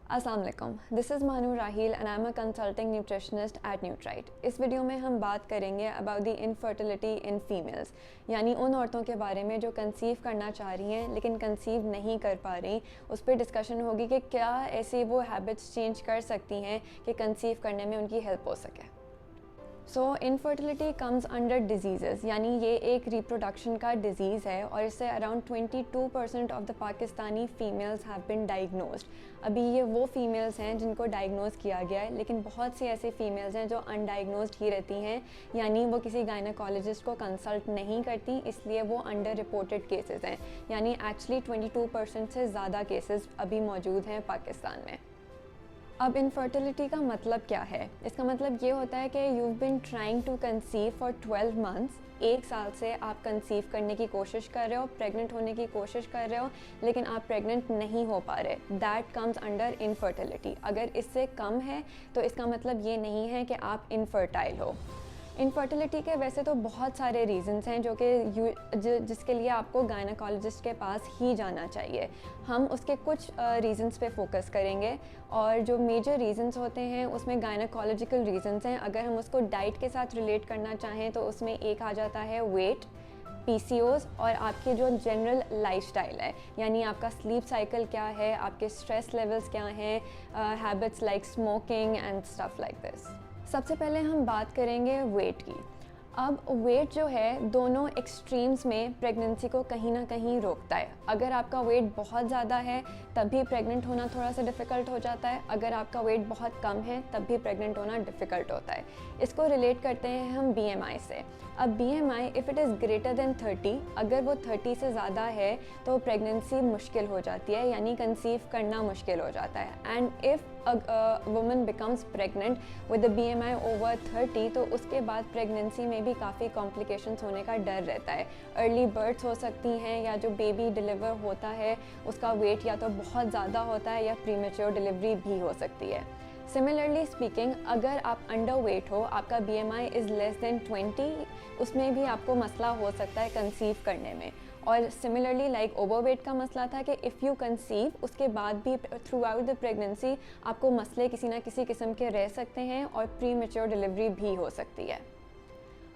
अस्सलाम वालेकुम, this is Manu Raheel and I am a consulting nutritionist at Nutrite. इस video में हम बात करेंगे about the infertility in females, यानी उन औरतों के बारे में जो कंसीव करना चाह रही हैं लेकिन कंसीव नहीं कर पा रही। उस पर डिस्कशन होगी कि क्या ऐसी वो हैबिट्स चेंज कर सकती हैं कि कंसीव करने में उनकी हेल्प हो सके। सो इनफर्टिलिटी कम्स अंडर डिजीज़, यानी ये एक रिप्रोडक्शन का डिज़ीज़ है और इससे around 22% of the Pakistani females have been diagnosed. अभी ये वो फीमेल्स हैं जिनको डायग्नोज किया गया है, लेकिन बहुत सी ऐसी फ़ीमेल्स हैं जो अनडायग्नोज्ड ही रहती हैं, यानी वो किसी गायनेकोलॉजिस्ट को कंसल्ट नहीं करती, इसलिए वो अंडर रिपोर्टेड केसेस हैं। यानी एक्चुअली 22% से ज़्यादा केसेस अभी मौजूद हैं पाकिस्तान में। अब इनफर्टिलिटी का मतलब क्या है? इसका मतलब ये होता है कि you been trying to conceive for 12 months, 1 साल से आप कंसीव करने की कोशिश कर रहे हो, प्रेग्नेंट होने की कोशिश कर रहे हो, लेकिन आप प्रेग्नेंट नहीं हो पा रहे। That comes under infertility. अगर इससे कम है तो इसका मतलब ये नहीं है कि आप इनफर्टाइल हो। इनफर्टिलिटी के वैसे तो बहुत सारे रीज़न्स हैं जो कि जिसके लिए आपको गायनेकोलॉजिस्ट के पास ही जाना चाहिए। हम उसके कुछ रीज़न्स पे फोकस करेंगे और जो मेजर रीज़न्स होते हैं उसमें गायनेकोलॉजिकल रीज़न्स हैं। अगर हम उसको डाइट के साथ रिलेट करना चाहें तो उसमें एक आ जाता है वेट, पीसीओज और आपके जो जनरल लाइफस्टाइल है, यानी आपका स्लीप साइकिल क्या है, आपके स्ट्रेस लेवल्स क्या हैं, habits like smoking and stuff like this. सबसे पहले हम बात करेंगे वेट की। अब वेट जो है दोनों एक्सट्रीम्स में प्रेगनेंसी को कहीं ना कहीं रोकता है। अगर आपका वेट बहुत ज़्यादा है तब भी प्रेग्नेंट होना थोड़ा सा डिफ़िकल्ट हो जाता है, अगर आपका वेट बहुत कम है तब भी प्रेग्नेंट होना डिफ़िकल्ट होता है। इसको रिलेट करते हैं हम बीएमआई से। अब BMI if it is greater than 30, अगर वो 30 से ज़्यादा है तो प्रेगनेंसी मुश्किल हो जाती है, यानी कंसीव करना मुश्किल हो जाता है। And if woman becomes pregnant with the BMI over 30 तो उसके बाद प्रेगनेंसी में भी काफ़ी कॉम्प्लिकेशंस होने का डर रहता है। अर्ली बर्थ्स हो सकती हैं, या जो बेबी डिलीवर होता है उसका वेट या तो बहुत ज़्यादा होता है या प्रीमेच्योर डिलीवरी भी हो सकती है। सिमिलरली स्पीकिंग, अगर आप अंडर वेट हो, आपका बीएमआई इज़ लेस देन 20, उसमें भी आपको मसला हो सकता है कंसीव करने में। और सिमिलरली लाइक ओवरवेट का मसला था कि इफ़ यू कंसीव उसके बाद भी थ्रू आउट द प्रेगनेंसी आपको मसले किसी ना किसी किस्म के रह सकते हैं और प्री मेच्योर डिलीवरी भी हो सकती है।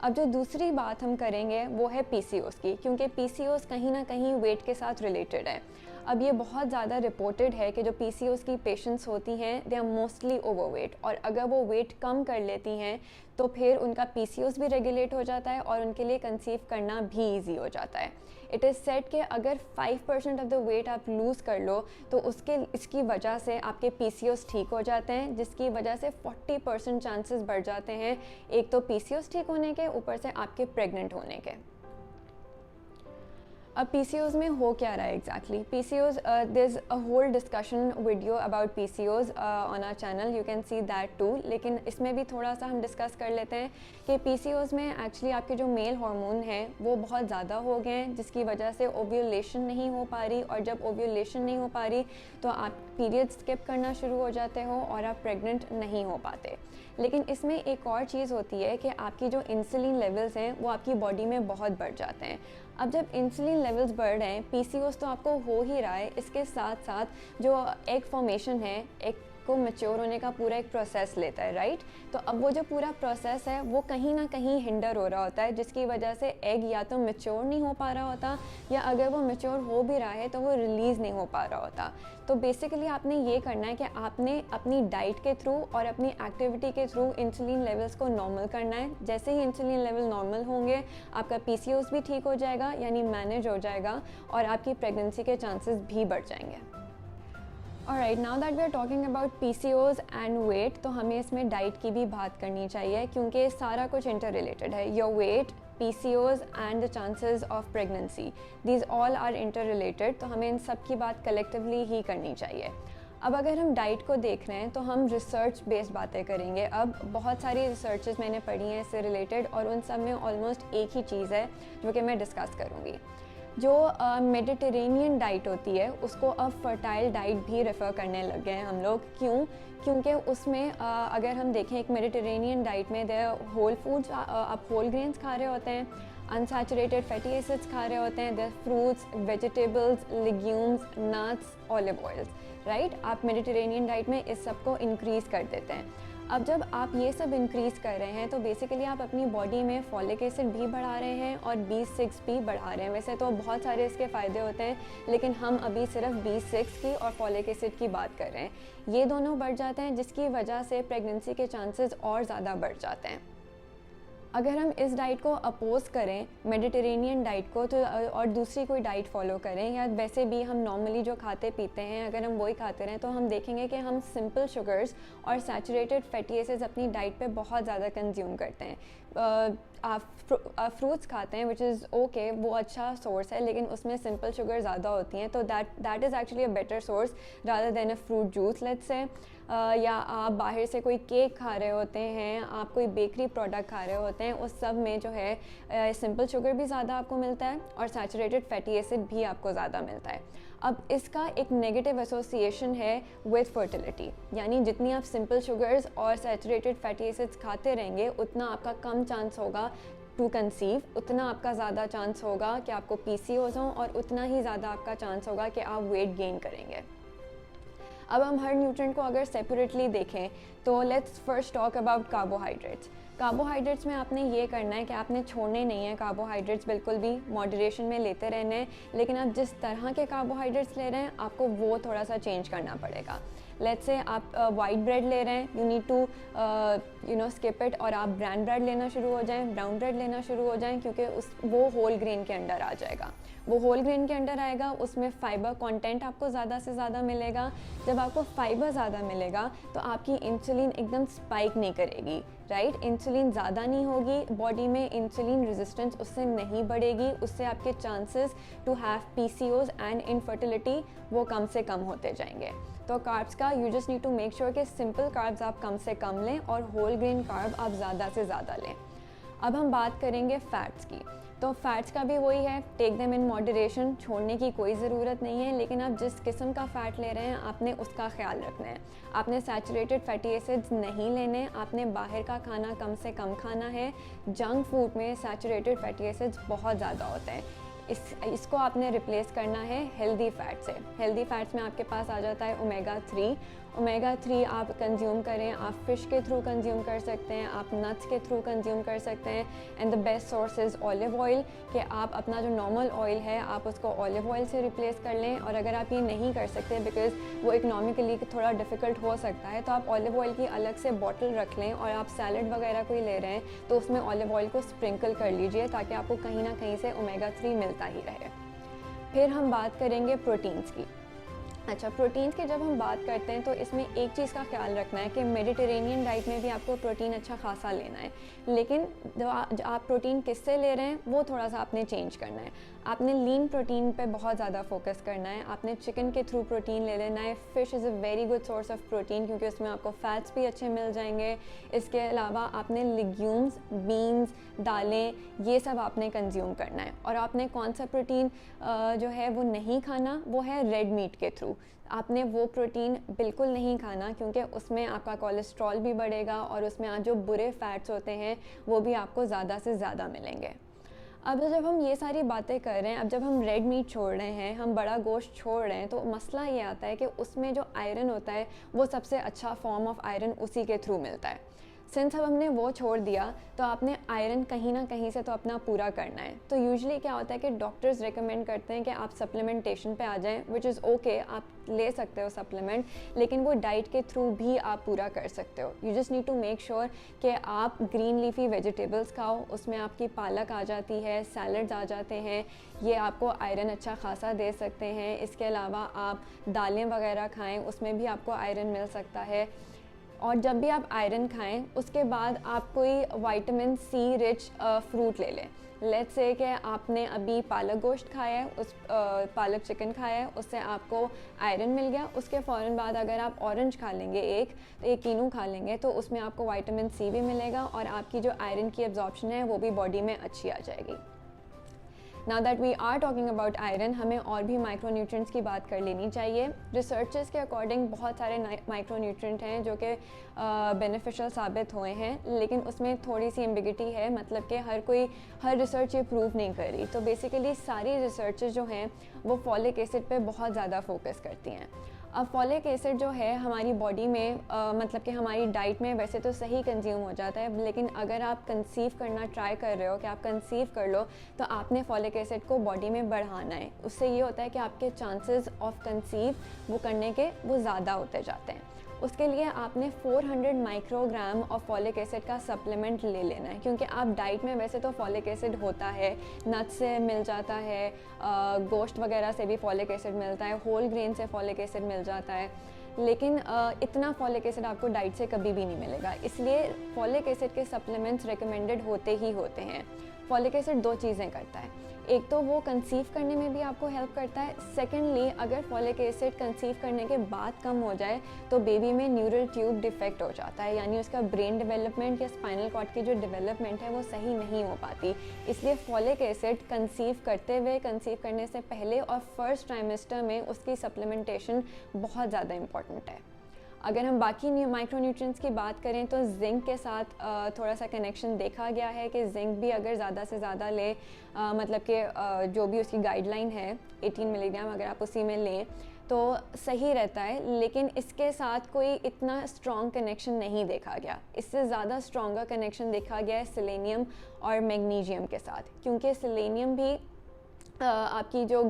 अब जो दूसरी बात हम करेंगे वो है पीसीओस की, क्योंकि पीसीओस कहीं ना कहीं वेट के साथ रिलेटेड है। अब ये बहुत ज़्यादा रिपोर्टेड है कि जो पीसीओस की पेशेंट्स होती हैं दे आर मोस्टली ओवरवेट, और अगर वो वेट कम कर लेती हैं तो फिर उनका पीसीओस भी रेगुलेट हो जाता है और उनके लिए कंसीव करना भी ईजी हो जाता है। इट इज़ सेड कि अगर 5% ऑफ द वेट आप लूज़ कर लो तो इसकी वजह से आपके पीसीओस ठीक हो जाते हैं, जिसकी वजह से 40% चांसेस बढ़ जाते हैं, एक तो पीसीओस ठीक होने के, ऊपर से आपके प्रेग्नेंट होने के। अब पीसीओज में हो क्या रहा है exactly? PCOS, there is a whole discussion video about PCOS on our channel, you can see that too. लेकिन इसमें भी थोड़ा सा हम डिस्कस कर लेते हैं कि पीसीओज में एक्चुअली आपके जो मेल हार्मोन हैं वो बहुत ज़्यादा हो गए हैं, जिसकी वजह से ओव्यूलेशन नहीं हो पा रही, और जब ओव्यूलेशन नहीं हो पा रही तो आप पीरियड स्किप करना शुरू हो जाते हो और आप प्रेग्नेंट नहीं हो पाते। लेकिन इसमें एक और चीज़ होती है कि आपकी जो इंसुलिन लेवल्स हैं वो आपकी बॉडी में बहुत बढ़ जाते हैं। अब जब इंसुलिन लेवल्स बढ़ रहे हैं, पीसीओएस तो आपको हो ही रहा है, इसके साथ साथ जो एग फॉर्मेशन है, एग को मैच्योर होने का पूरा एक प्रोसेस लेता है, राइट? तो अब वो जो पूरा प्रोसेस है वो कहीं ना कहीं हिंडर हो रहा होता है, जिसकी वजह से एग या तो मैच्योर नहीं हो पा रहा होता, या अगर वो मैच्योर हो भी रहा है तो वो रिलीज़ नहीं हो पा रहा होता। तो बेसिकली आपने ये करना है कि आपने अपनी डाइट के थ्रू और अपनी एक्टिविटी के थ्रू इंसुलिन लेवल्स को नॉर्मल करना है। जैसे ही इंसुलिन लेवल नॉर्मल होंगे आपका पीसीओएस भी ठीक हो जाएगा, यानी मैनेज हो जाएगा, और आपकी प्रेगनेंसी के चांसेस भी बढ़ जाएंगे। Alright, now that we are talking about PCOS and weight, तो हमें इसमें डाइट की भी बात करनी चाहिए, क्योंकि सारा कुछ इंटर रिलेटेड है। Your weight, PCOS and the chances of pregnancy, these all are interrelated, तो हमें इन सब की बात कलेक्टिवली ही करनी चाहिए। अब अगर हम डाइट को देख रहे हैं तो हम रिसर्च बेस्ड बातें करेंगे। अब बहुत सारी रिसर्चेस मैंने पढ़ी हैं इससे रिलेटेड, और उन सब में ऑलमोस्ट एक ही चीज़ है जो कि मैं डिस्कस करूँगी। जो मेडिटेरेनियन डाइट होती है उसको अब फर्टाइल डाइट भी रेफ़र करने लग गए हैं हम लोग। क्यों? क्योंकि उसमें अगर हम देखें एक मेडिटेरेनियन डाइट में होल फूड्स, आप होल ग्रेन्स खा रहे होते हैं, अनसैचुरेटेड फैटी एसिड्स खा रहे होते हैं, जैसे fruits, vegetables, legumes, nuts, olive oils, right. आप मेडिटेरेनियन डाइट में इस सब को इंक्रीज़ कर देते हैं। अब जब आप ये सब इंक्रीज़ कर रहे हैं तो बेसिकली आप अपनी बॉडी में फॉलिक एसिड भी बढ़ा रहे हैं और B6 भी बढ़ा रहे हैं। वैसे तो बहुत सारे इसके फ़ायदे होते हैं, लेकिन हम अभी सिर्फ B6 की और फॉलिक एसिड की बात कर रहे हैं। ये दोनों बढ़ जाते हैं, जिसकी वजह से प्रेगनेंसी के चांसेस और ज़्यादा बढ़ जाते हैं। अगर हम इस डाइट को अपोज करें, मेडिटेरेनियन डाइट को, तो और दूसरी कोई डाइट फॉलो करें, या वैसे भी हम नॉर्मली जो खाते पीते हैं अगर हम वही खाते रहें, तो हम देखेंगे कि हम सिंपल शुगर्स और सैचुरेटेड फैटी एसिड्स अपनी डाइट पे बहुत ज़्यादा कंज्यूम करते हैं। आप फ्रूट्स खाते हैं, विच इज़ ओके, वो अच्छा सोर्स है, लेकिन उसमें सिंपल शुगर ज़्यादा होती हैं, तो that is actually a better source rather than a fruit juice, let's say. या आप बाहर से कोई केक खा रहे होते हैं, आप कोई बेकरी प्रोडक्ट खा रहे होते हैं, उस सब में जो है सिंपल शुगर भी ज़्यादा आपको मिलता है और सैचुरेटेड फैटी एसिड भी आपको ज़्यादा मिलता है। अब इसका एक नेगेटिव एसोसिएशन है विद फर्टिलिटी, यानी जितनी आप सिंपल शुगर्स और सैचुरेटेड फैटी एसिड्स खाते रहेंगे, उतना आपका कम चांस होगा टू कंसीव, उतना आपका ज़्यादा चांस होगा कि आपको PCOS हो, और उतना ही ज़्यादा आपका चांस होगा कि आप वेट गेन करेंगे। अब हम हर न्यूट्रिएंट को अगर सेपरेटली देखें तो let's first talk about carbohydrates. Carbohydrates में आपने ये करना है कि आपने छोड़ने नहीं है कार्बोहाइड्रेट्स, बिल्कुल भी मॉडरेशन में लेते रहने हैं, लेकिन आप जिस तरह के कार्बोहाइड्रेट्स ले रहे हैं आपको वो थोड़ा सा चेंज करना पड़ेगा। लेट्स से आप वाइट ब्रेड ले रहे हैं, you need to skip it और आप ब्राउन ब्रेड लेना शुरू हो जाएं, ब्राउन ब्रेड लेना शुरू हो जाएं, क्योंकि वो होल ग्रेन के अंडर आ जाएगा। वो होल ग्रेन के अंडर आएगा, उसमें फ़ाइबर कंटेंट आपको ज़्यादा से ज़्यादा मिलेगा। जब आपको फ़ाइबर ज़्यादा मिलेगा तो आपकी इंसुलिन एकदम स्पाइक नहीं करेगी, राइट। इंसुलिन ज़्यादा नहीं होगी बॉडी में, इंसुलिन रेजिस्टेंस उससे नहीं बढ़ेगी, उससे आपके chances to have PCOS and infertility वो कम से कम होते जाएंगे। तो कार्ब्स का you just need to make sure कि सिंपल कार्ब्स आप कम से कम लें और होल ग्रेन कार्ब आप ज़्यादा से ज़्यादा लें। अब हम बात करेंगे फ़ैट्स की, तो फ़ैट्स का भी वही है, टेक देम इन मॉडरेशन, छोड़ने की कोई ज़रूरत नहीं है, लेकिन आप जिस किस्म का फ़ैट ले रहे हैं आपने उसका ख्याल रखना है। आपने सैचुरेटेड फैटी एसिड्स नहीं लेने, आपने बाहर का खाना कम से कम खाना है। जंक फूड में सैचुरेटेड फैटी एसिड्स बहुत ज़्यादा होते हैं, इसको आपने रिप्लेस करना है हेल्दी फ़ैट से। हेल्दी फ़ैट्स में आपके पास आ जाता है ओमेगा 3 आप कंज्यूम करें, आप फ़िश के थ्रू कंज्यूम कर सकते हैं, आप नट्स के थ्रू कंज्यूम कर सकते हैं। And the best source is olive oil, कि आप अपना जो नॉर्मल ऑयल है आप उसको ऑलिव ऑयल से रिप्लेस कर लें। और अगर आप ये नहीं कर सकते बिकॉज़ वो इकोनॉमिकली थोड़ा डिफ़िकल्ट हो सकता है, तो आप ऑलिव ऑयल की अलग से बॉटल रख लें, और आप सैलड वगैरह कोई ले रहे हैं तो उसमें ऑलिव ऑयल को स्प्रिंकल कर लीजिए, ताकि आपको कहीं ना कहीं से ओमेगा 3 मिलता ही रहे। फिर हम बात करेंगे प्रोटीन्स की। अच्छा, प्रोटीन्स की जब हम बात करते हैं तो इसमें एक चीज़ का ख्याल रखना है कि मेडिटेरेनियन डाइट में भी आपको प्रोटीन अच्छा खासा लेना है, लेकिन जो आप प्रोटीन किससे ले रहे हैं वो थोड़ा सा आपने चेंज करना है। आपने लीन प्रोटीन पे बहुत ज़्यादा फोकस करना है, आपने चिकन के थ्रू प्रोटीन ले लेना है। Fish is a very good source of protein, क्योंकि उसमें आपको फैट्स भी अच्छे मिल जाएंगे। इसके अलावा आपने लेग्यूम्स, बीन्स, दालें, ये सब आपने कंज्यूम करना है। और आपने कौन सा प्रोटीन जो है वो नहीं खाना, वो है रेड मीट के थ्रू। आपने वो प्रोटीन बिल्कुल नहीं खाना, क्योंकि उसमें आपका कोलेस्ट्रॉल भी बढ़ेगा और उसमें आज जो बुरे फैट्स होते हैं वो भी आपको ज़्यादा से ज़्यादा मिलेंगे। अब जब हम ये सारी बातें कर रहे हैं, अब जब हम रेड मीट छोड़ रहे हैं, हम बड़ा गोश्त छोड़ रहे हैं, तो मसला ये आता है कि उसमें जो आयरन होता है वो सबसे अच्छा फॉर्म ऑफ आयरन उसी के थ्रू मिलता है। सिंस अब हमने वो छोड़ दिया तो आपने आयरन कहीं ना कहीं से तो अपना पूरा करना है। तो यूजुअली क्या होता है कि डॉक्टर्स रेकमेंड करते हैं कि आप सप्लीमेंटेशन पे आ जाएं, विच इज़ ओके, आप ले सकते हो सप्लीमेंट, लेकिन वो डाइट के थ्रू भी आप पूरा कर सकते हो। You just need to make sure कि आप ग्रीन लीफी वेजिटेबल्स खाओ, उसमें आपकी पालक आ जाती है, सैलड्स आ जाते हैं, ये आपको आयरन अच्छा खासा दे सकते हैं। इसके अलावा आप दालें वगैरह खाएँ, उसमें भी आपको आयरन मिल सकता है। और जब भी आप आयरन खाएं उसके बाद आप कोई विटामिन C रिच फ्रूट ले लें। लेट्स से कि आपने अभी पालक गोश्त खाया है, उस पालक चिकन खाया है, उससे आपको आयरन मिल गया। उसके फ़ौरन बाद अगर आप ऑरेंज खा लेंगे, एक कीनू खा लेंगे, तो उसमें आपको विटामिन C भी मिलेगा और आपकी जो आयरन की एब्जॉर्प्शन है वो भी बॉडी में अच्छी आ जाएगी। Now that we are talking about iron, हमें और भी माइक्रोन्यूट्रिएंट्स की बात कर लेनी चाहिए। रिसर्चर्स के अकॉर्डिंग बहुत सारे माइक्रोन्यूट्रिएंट हैं जो कि बेनिफिशियल साबित हुए हैं, लेकिन उसमें थोड़ी सी एम्बिगिटी है, मतलब कि हर रिसर्च ये प्रूव नहीं कर रही। तो बेसिकली सारी रिसर्चेस जो हैं वो फॉलिक एसिड पे बहुत ज़्यादा फोकस करती हैं। अब फॉलिक एसिड जो है हमारी बॉडी में मतलब कि हमारी डाइट में वैसे तो सही कंज्यूम हो जाता है, लेकिन अगर आप कंसीव करना ट्राई कर रहे हो कि आप कंसीव कर लो, तो आपने फॉलिक एसिड को बॉडी में बढ़ाना है। उससे ये होता है कि आपके चांसेस ऑफ कंसीव वो करने के वो ज़्यादा होते जाते हैं। उसके लिए आपने 400 माइक्रोग्राम ऑफ फॉलिक एसिड का सप्लीमेंट ले लेना है, क्योंकि आप डाइट में वैसे तो फॉलिक एसिड होता है, नट्स से मिल जाता है, गोश्त वगैरह से भी फॉलिक एसिड मिलता है, होल ग्रेन से फॉलिक एसिड मिल जाता है, लेकिन इतना फॉलिक एसिड आपको डाइट से कभी भी नहीं मिलेगा। इसलिए फॉलिक एसिड के सप्लीमेंट्स रिकमेंडेड होते ही होते हैं। फॉलिक एसिड दो चीज़ें करता है, एक तो वो कंसीव करने में भी आपको हेल्प करता है, सेकेंडली अगर फॉलिक एसिड कंसीव करने के बाद कम हो जाए तो बेबी में न्यूरल ट्यूब डिफेक्ट हो जाता है, यानी उसका ब्रेन डेवलपमेंट या स्पाइनल कॉर्ड की जो डेवलपमेंट है वो सही नहीं हो पाती। इसलिए फॉलिक एसिड कंसीव करते हुए, कंसीव करने से पहले और फर्स्ट ट्राइमेस्टर में उसकी सप्लीमेंटेशन बहुत ज़्यादा इंपॉर्टेंट है। अगर हम बाकी माइक्रोन्यूट्रिएंट्स की बात करें तो जिंक के साथ थोड़ा सा कनेक्शन देखा गया है कि जिंक भी अगर ज़्यादा से ज़्यादा ले, मतलब कि जो भी उसकी गाइडलाइन है 18 मिलीग्राम अगर आप उसी में लें तो सही रहता है, लेकिन इसके साथ कोई इतना स्ट्रॉन्ग कनेक्शन नहीं देखा गया। इससे ज़्यादा स्ट्रॉन्गर कनेक्शन देखा गया है सेलेनियम और मैग्नीशियम के साथ, क्योंकि सेलेनियम भी आपकी जो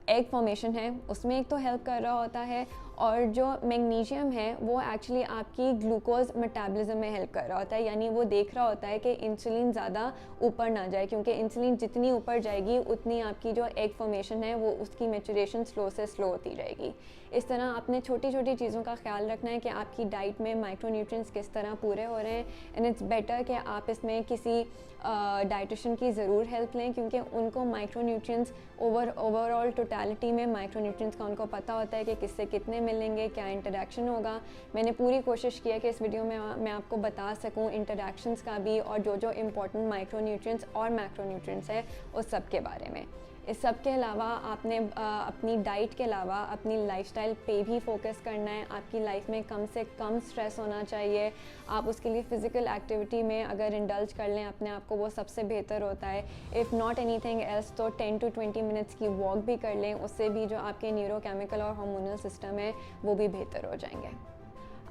एग फॉर्मेशन है उसमें एक तो हेल्प कर रहा होता है, और जो मैग्नीशियम है वो एक्चुअली आपकी ग्लूकोज मेटाबॉलिज्म में हेल्प कर रहा होता है, यानी वो देख रहा होता है कि इंसुलिन ज़्यादा ऊपर ना जाए, क्योंकि इंसुलिन जितनी ऊपर जाएगी उतनी आपकी जो एग फॉर्मेशन है वो उसकी मैच्योरेशन स्लो से स्लो होती जाएगी। इस तरह आपने छोटी छोटी चीज़ों का ख्याल रखना है कि आपकी डाइट में माइक्रोन्यूट्रिएंट्स किस तरह पूरे हो रहे हैं, एंड इट्स बेटर कि आप इसमें किसी डाइटिशियन की ज़रूर हेल्प लें, क्योंकि उनको माइक्रोन्यूट्रिएंट्स ओवरऑल टोटलिटी में माइक्रोन्यूट्रिएंट्स का उनको पता होता है कि किससे कितने मिलेंगे, क्या इंटरेक्शन होगा। मैंने पूरी कोशिश की है कि इस वीडियो में मैं आपको बता सकूं इंटरेक्शंस का भी, और जो इंपॉर्टेंट माइक्रोन्यूट्रिएंट्स और मैक्रोन्यूट्रिएंट्स हैं उस सब के बारे में। इस सब के अलावा आपने अपनी डाइट के अलावा अपनी लाइफस्टाइल पे भी फोकस करना है। आपकी लाइफ में कम से कम स्ट्रेस होना चाहिए। आप उसके लिए फ़िज़िकल एक्टिविटी में अगर इंडल्ज कर लें अपने आप को, वो सबसे बेहतर होता है। इफ़ नॉट एनीथिंग एल्स तो 10 to 20 मिनट्स की वॉक भी कर लें, उससे भी जो आपके न्यूरोकेमिकल और हार्मोनल सिस्टम है वो भी बेहतर हो जाएंगे।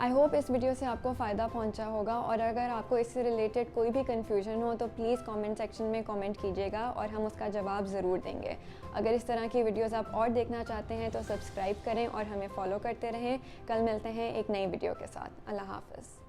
आई होप इस वीडियो से आपको फ़ायदा पहुंचा होगा, और अगर आपको इससे रिलेटेड कोई भी कन्फ्यूजन हो तो प्लीज़ कमेंट सेक्शन में कमेंट कीजिएगा और हम उसका जवाब ज़रूर देंगे। अगर इस तरह की वीडियोस आप और देखना चाहते हैं तो सब्सक्राइब करें और हमें फॉलो करते रहें। कल मिलते हैं एक नई वीडियो के साथ। अल्लाह हाफ़िज़।